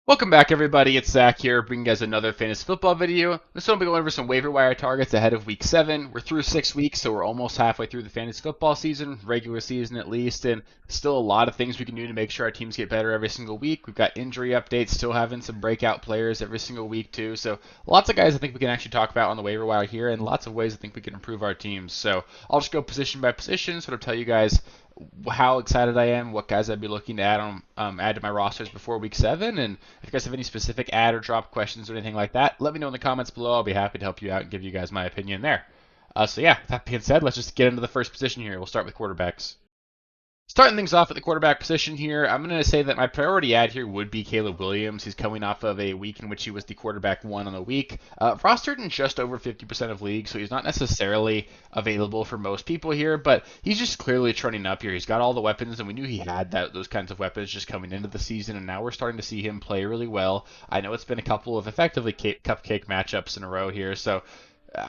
Welcome back, everybody. It's Zach here, bringing you guys another fantasy football video. This one will be going over some waiver wire targets ahead of Week 7. We're through 6 weeks, so we're almost halfway through the fantasy football season, regular season at least, and still a lot of things we can do to make sure our teams get better every single week. We've got injury updates, still having some breakout players every single week too, so lots of guys I think we can actually talk about on the waiver wire here, and lots of ways I think we can improve our teams. So I'll just go position by position, sort of tell you guys how excited I am, what guys I'd be looking to add to my rosters before Week 7, and if you guys have any specific add or drop questions or anything like that, let me know in the comments below. I'll be happy to help you out and give you guys my opinion there. So yeah, that being said, let's just get into the first position here. We'll start with quarterbacks. Starting things off at the quarterback position here, I'm going to say that my priority ad here would be Caleb Williams. He's coming off of a week in which he was the quarterback one on the week. Rostered in just over 50% of leagues, so he's not necessarily available for most people here, but he's just clearly trending up here. He's got all the weapons, and we knew he had those kinds of weapons just coming into the season, and now we're starting to see him play really well. I know it's been a couple of effectively cupcake matchups in a row here, so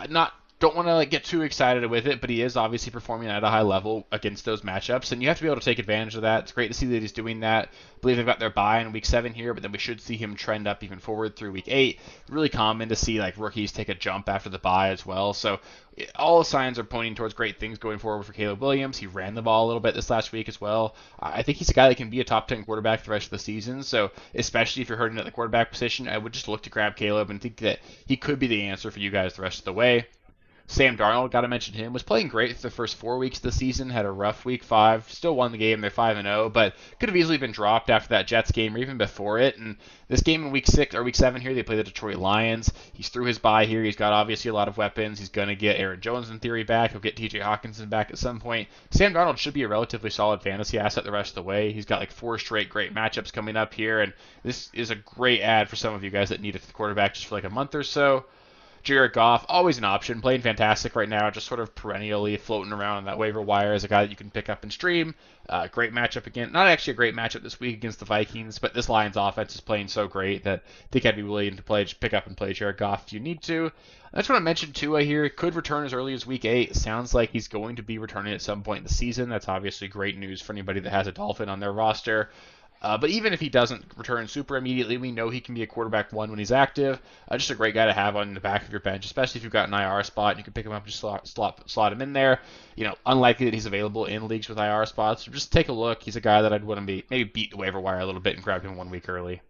not don't want to get too excited with it, but he is obviously performing at a high level against those matchups, and you have to be able to take advantage of that. It's great to see that he's doing that. I believe they've got their bye in Week 7 here, but then we should see him trend up even forward through Week 8. Really common to see like rookies take a jump after the bye as well. So all the signs are pointing towards great things going forward for Caleb Williams. He ran the ball a little bit this last week as well. I think he's a guy that can be a top 10 quarterback the rest of the season. So especially if you're hurting at the quarterback position, I would just look to grab Caleb and think that he could be the answer for you guys the rest of the way. Sam Darnold, got to mention him, was playing great for the first 4 weeks of the season, had a rough Week 5, still won the game, they're 5-0, but could have easily been dropped after that Jets game or even before it. And this game in Week 6 or Week 7 here, they play the Detroit Lions. He's through his bye here. He's got obviously a lot of weapons. He's going to get Aaron Jones in theory back. He'll get TJ Hawkinson back at some point. Sam Darnold should be a relatively solid fantasy asset the rest of the way. He's got like 4 straight great matchups coming up here, and this is a great ad for some of you guys that need a quarterback just for like a month or so. Jared Goff, always an option, playing fantastic right now, just sort of perennially floating around on that waiver wire as a guy that you can pick up and stream. Great matchup again. Not actually a great matchup this week against the Vikings, but this Lions offense is playing so great that I think I'd be willing to pick up and play Jared Goff if you need to. I just want to mention Tua here. Could return as early as Week 8. Sounds like he's going to be returning at some point in the season. That's obviously great news for anybody that has a Dolphin on their roster. But even if he doesn't return super immediately, we know he can be a quarterback one when he's active. Just a great guy to have on the back of your bench, especially if you've got an IR spot. You can pick him up and just slot him in there. Unlikely that he's available in leagues with IR spots. So just take a look. He's a guy that I'd want to maybe beat the waiver wire a little bit and grab him 1 week early.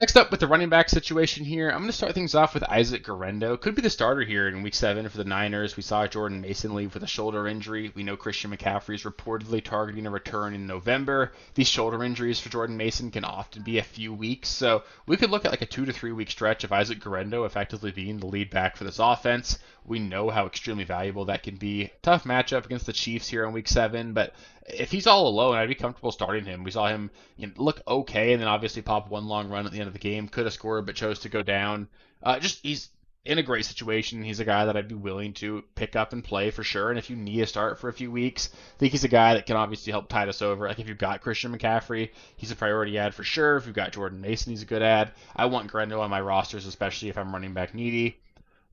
Next up with the running back situation here, I'm going to start things off with Isaac Guerendo. Could be the starter here in Week 7 for the Niners. We saw Jordan Mason leave with a shoulder injury. We know Christian McCaffrey is reportedly targeting a return in November. These shoulder injuries for Jordan Mason can often be a few weeks, so we could look at like a 2 to 3 week stretch of Isaac Guerendo effectively being the lead back for this offense. We know how extremely valuable that can be. Tough matchup against the Chiefs here in Week 7, but if he's all alone, I'd be comfortable starting him. We saw him look okay and then obviously pop one long run at the end of the game. Could have scored, but chose to go down. He's in a great situation. He's a guy that I'd be willing to pick up and play for sure. And if you need a start for a few weeks, I think he's a guy that can obviously help tide us over. Like if you've got Christian McCaffrey, he's a priority ad for sure. If you've got Jordan Mason, he's a good ad. I want Guerendo on my rosters, especially if I'm running back needy.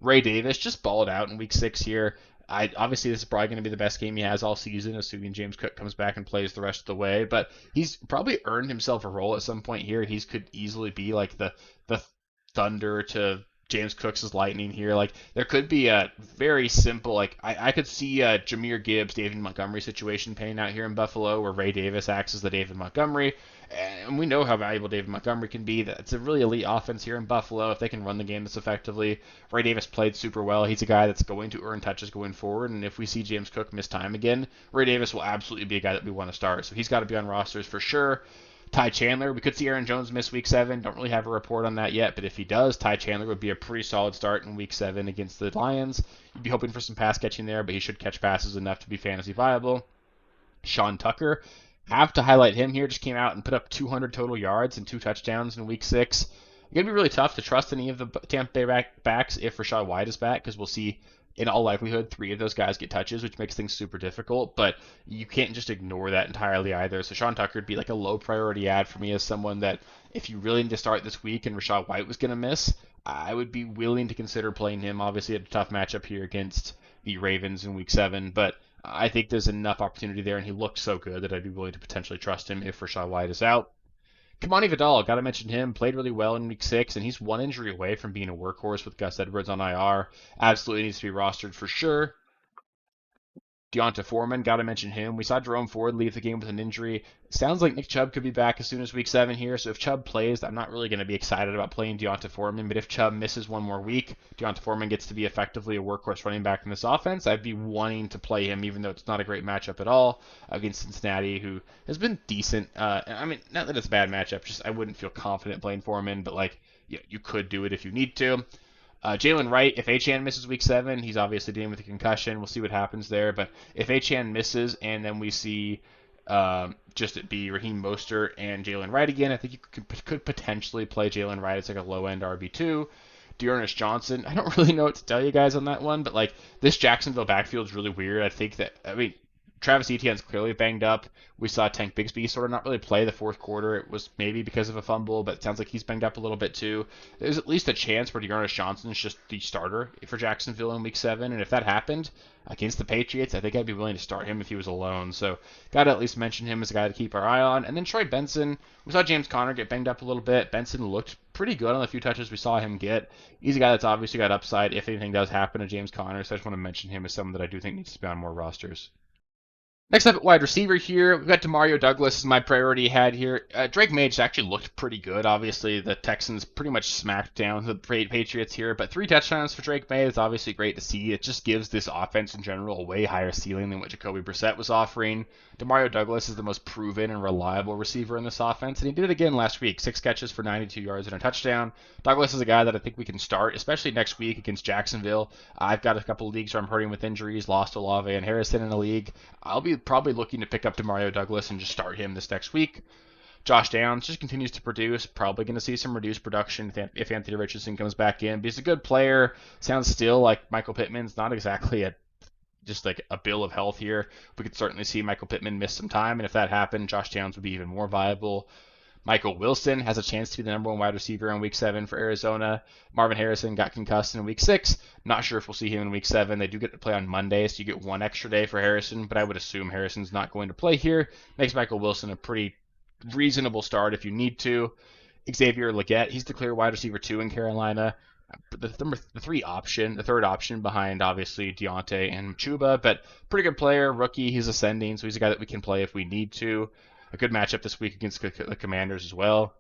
Ray Davis just balled out in Week 6 here. Obviously, this is probably going to be the best game he has all season, assuming James Cook comes back and plays the rest of the way. But he's probably earned himself a role at some point here. He could easily be like the Thunder to James Cook's Lightning here. Like there could be a very simple I could see a Jahmyr Gibbs, David Montgomery situation paying out here in Buffalo, where Ray Davis acts as the David Montgomery. And we know how valuable David Montgomery can be. It's a really elite offense here in Buffalo if they can run the game this effectively. Ray Davis played super well. He's a guy that's going to earn touches going forward. And if we see James Cook miss time again, Ray Davis will absolutely be a guy that we want to start. So he's got to be on rosters for sure. Ty Chandler, we could see Aaron Jones miss Week 7. Don't really have a report on that yet, but if he does, Ty Chandler would be a pretty solid start in Week 7 against the Lions. You'd be hoping for some pass catching there, but he should catch passes enough to be fantasy viable. Sean Tucker, have to highlight him here. Just came out and put up 200 total yards and 2 touchdowns in Week 6. It's going to be really tough to trust any of the Tampa Bay backs if Rachaad White is back, because we'll see in all likelihood 3 of those guys get touches, which makes things super difficult, but you can't just ignore that entirely either. So Sean Tucker would be like a low priority ad for me as someone that if you really need to start this week and Rachaad White was going to miss, I would be willing to consider playing him. Obviously, a tough matchup here against the Ravens in Week 7, but I think there's enough opportunity there, and he looked so good that I'd be willing to potentially trust him if Rachaad White is out. Kamani Vidal, got to mention him, played really well in week 6, and he's one injury away from being a workhorse with Gus Edwards on IR. Absolutely needs to be rostered for sure. Deonta Foreman, got to mention him. We saw Jerome Ford leave the game with an injury. Sounds like Nick Chubb could be back as soon as week 7 here. So if Chubb plays, I'm not really going to be excited about playing Deonta Foreman. But if Chubb misses one more week, Deonta Foreman gets to be effectively a workhorse running back in this offense. I'd be wanting to play him, even though it's not a great matchup at all against Cincinnati, who has been decent. I mean, not that it's a bad matchup, just I wouldn't feel confident playing Foreman. But like, yeah, you could do it if you need to. Jalen Wright, if Achane misses week 7, he's obviously dealing with a concussion. We'll see what happens there. But if Achane misses and then we see just it be Raheem Mostert and Jalen Wright again, I think you could potentially play Jalen Wright as like a low-end RB2. Dearness Johnson, I don't really know what to tell you guys on that one, but like this Jacksonville backfield is really weird. I mean, Travis Etienne's clearly banged up. We saw Tank Bigsby sort of not really play the fourth quarter. It was maybe because of a fumble, but it sounds like he's banged up a little bit too. There's at least a chance where Dearness Johnson is just the starter for Jacksonville in week 7, and if that happened against the Patriots, I think I'd be willing to start him if he was alone. So got to at least mention him as a guy to keep our eye on. And then Troy Benson, we saw James Conner get banged up a little bit. Benson looked pretty good on the few touches we saw him get. He's a guy that's obviously got upside if anything does happen to James Conner, so I just want to mention him as someone that I do think needs to be on more rosters. Next up at wide receiver here, we've got Demario Douglas is my priority had here. Drake May just actually looked pretty good. Obviously, the Texans pretty much smacked down the Patriots here, but 3 touchdowns for Drake May is obviously great to see. It just gives this offense in general a way higher ceiling than what Jacoby Brissett was offering. Demario Douglas is the most proven and reliable receiver in this offense, and he did it again last week. 6 catches for 92 yards and a touchdown. Douglas is a guy that I think we can start, especially next week against Jacksonville. I've got a couple of leagues where I'm hurting with injuries, lost Olave and Harrison in the league. I'll be probably looking to pick up Demario Douglas and just start him this next week. Josh Downs just continues to produce. Probably going to see some reduced production if Anthony Richardson comes back in. But he's a good player. Sounds still like Michael Pittman's not exactly just like a bill of health here. We could certainly see Michael Pittman miss some time, and if that happened, Josh Downs would be even more viable. Michael Wilson has a chance to be the number 1 wide receiver in week 7 for Arizona. Marvin Harrison got concussed in week 6. Not sure if we'll see him in week 7. They do get to play on Monday, so you get 1 extra day for Harrison, but I would assume Harrison's not going to play here. Makes Michael Wilson a pretty reasonable start if you need to. Xavier Legette, he's the clear wide receiver 2 in Carolina. The third option behind obviously Deontay and Chuba, but pretty good player, rookie. He's ascending, so he's a guy that we can play if we need to. A good matchup this week against the Commanders as well.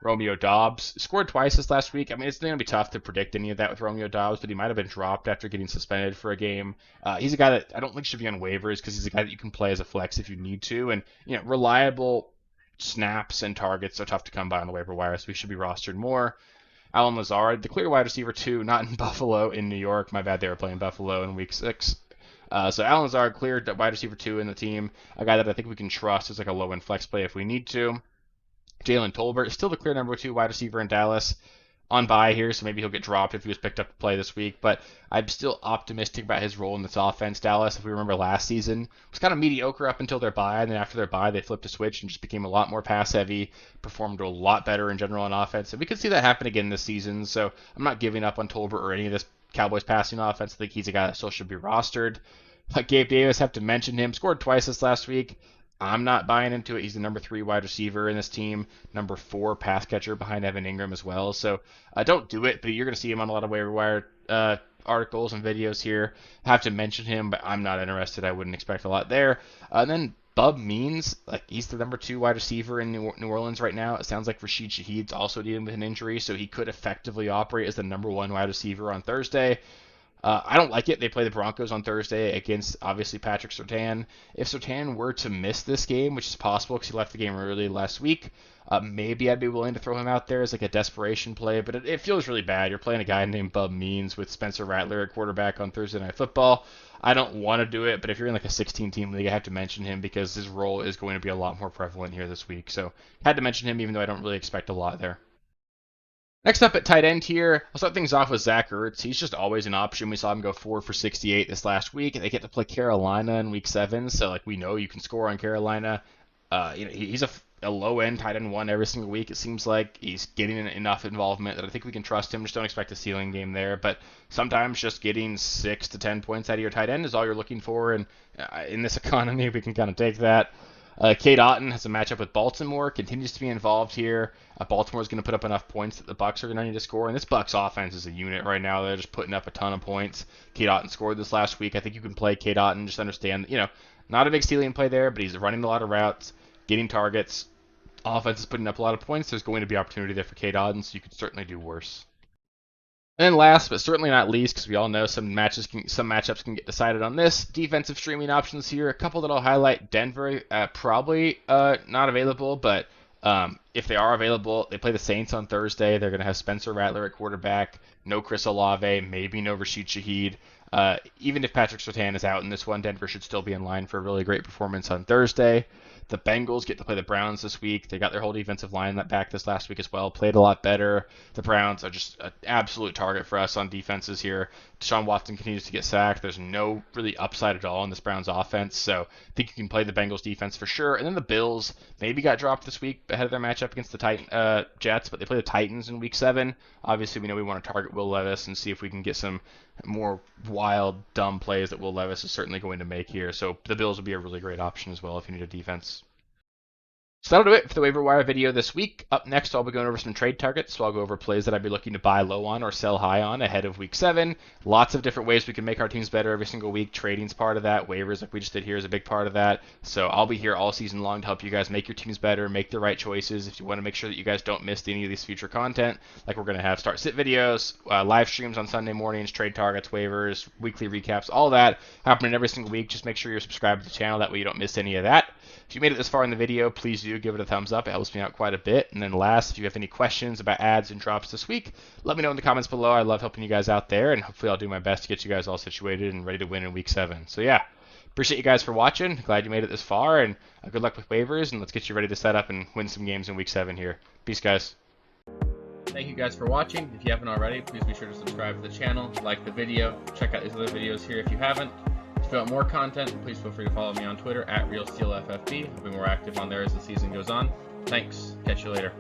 Romeo Doubs scored twice this last week. I mean, it's going to be tough to predict any of that with Romeo Doubs, but he might have been dropped after getting suspended for a game. He's a guy that I don't think should be on waivers because he's a guy that you can play as a flex if you need to, and reliable snaps and targets are tough to come by on the waiver wire, so he should be rostered more. Alan Lazard, the clear wide receiver 2, not in Buffalo, in New York. My bad, they were playing Buffalo in week 6. So Alan Lazard cleared wide receiver 2 in the team, a guy that I think we can trust as like a low-end flex play if we need to. Jalen Tolbert is still the clear number 2 wide receiver in Dallas. On bye here, so maybe he'll get dropped if he was picked up to play this week, but I'm still optimistic about his role in this offense. Dallas, if we remember last season, was kind of mediocre up until their bye, and then after their bye, they flipped a switch and just became a lot more pass-heavy, performed a lot better in general on offense, and we could see that happen again this season, so I'm not giving up on Tolbert or any of this Cowboys passing offense. I think he's a guy that still should be rostered. But Gabe Davis, have to mention him, scored twice this last week. I'm not buying into it. He's the number 3 wide receiver in this team, number 4 pass catcher behind Evan Ingram as well. So don't do it, but you're going to see him on a lot of waiver wire articles and videos here. Have to mention him, but I'm not interested. I wouldn't expect a lot there. And then Bub Means, like he's the number 2 wide receiver in New Orleans right now. It sounds like Rashid Shaheed's also dealing with an injury, so he could effectively operate as the number 1 wide receiver on Thursday. I don't like it. They play the Broncos on Thursday against, obviously, Patrick Surtain. If Surtain were to miss this game, which is possible because he left the game early last week, maybe I'd be willing to throw him out there as like a desperation play, but it feels really bad. You're playing a guy named Bub Means with Spencer Rattler at quarterback on Thursday Night Football. I don't want to do it, but if you're in like a 16-team league, I have to mention him because his role is going to be a lot more prevalent here this week. So had to mention him even though I don't really expect a lot there. Next up at tight end here, I'll start things off with Zach Ertz. He's just always an option. We saw him go 4 for 68 this last week. They get to play Carolina in week 7, so like we know you can score on Carolina. He's a low-end tight end 1 every single week. It seems like he's getting enough involvement that I think we can trust him. Just don't expect a ceiling game there. But sometimes just getting 6 to 10 points out of your tight end is all you're looking for, and in this economy, we can kind of take that. Cade Otton has a matchup with Baltimore, continues to be involved here. Baltimore is going to put up enough points that the Bucs are going to need to score, and this Bucs offense is a unit right now. They're just putting up a ton of points. Cade Otton scored this last week. I think you can play Cade Otton. Just understand, not a big ceiling play there, but he's running a lot of routes, getting targets. Offense is putting up a lot of points. There's going to be opportunity there for Cade Otton, so you could certainly do worse. And then last, but certainly not least, because we all know some matchups can get decided on this. Defensive streaming options here. A couple that I'll highlight. Denver, probably not available, but if they are available, they play the Saints on Thursday. They're going to have Spencer Rattler at quarterback. No Chris Olave, maybe no Rashid Shaheed. Even if Patrick Surtain is out in this one, Denver should still be in line for a really great performance on Thursday. The Bengals get to play the Browns this week. They got their whole defensive line back this last week as well. Played a lot better. The Browns are just an absolute target for us on defenses here. Deshaun Watson continues to get sacked. There's no really upside at all in this Browns offense, so I think you can play the Bengals defense for sure. And then the Bills maybe got dropped this week ahead of their matchup against the Jets, but they play the Titans in Week 7. Obviously, we know we want to target Will Levis and see if we can get some more wild, dumb plays that Will Levis is certainly going to make here. So the Bills would be a really great option as well if you need a defense. So that'll do it for the waiver wire video this week. Up next, I'll be going over some trade targets. So I'll go over plays that I'd be looking to buy low on or sell high on ahead of Week 7. Lots of different ways we can make our teams better every single week. Trading's part of that. Waivers, like we just did here, is a big part of that. So I'll be here all season long to help you guys make your teams better, make the right choices. If you want to make sure that you guys don't miss any of these future content, like we're going to have start-sit videos, live streams on Sunday mornings, trade targets, waivers, weekly recaps, all that happening every single week. Just make sure you're subscribed to the channel. That way you don't miss any of that. If you made it this far in the video, please do give it a thumbs up. It helps me out quite a bit. And then last, if you have any questions about ads and drops this week, let me know in the comments below. I love helping you guys out there, and hopefully I'll do my best to get you guys all situated and ready to win in Week 7. So yeah, appreciate you guys for watching. Glad you made it this far, and good luck with waivers, and let's get you ready to set up and win some games in Week 7 here. Peace, guys. Thank you guys for watching. If you haven't already, please be sure to subscribe to the channel, like the video, check out these other videos here if you haven't. If you want more content, please feel free to follow me on Twitter at RealSteelFFB. I'll be more active on there as the season goes on. Thanks. Catch you later.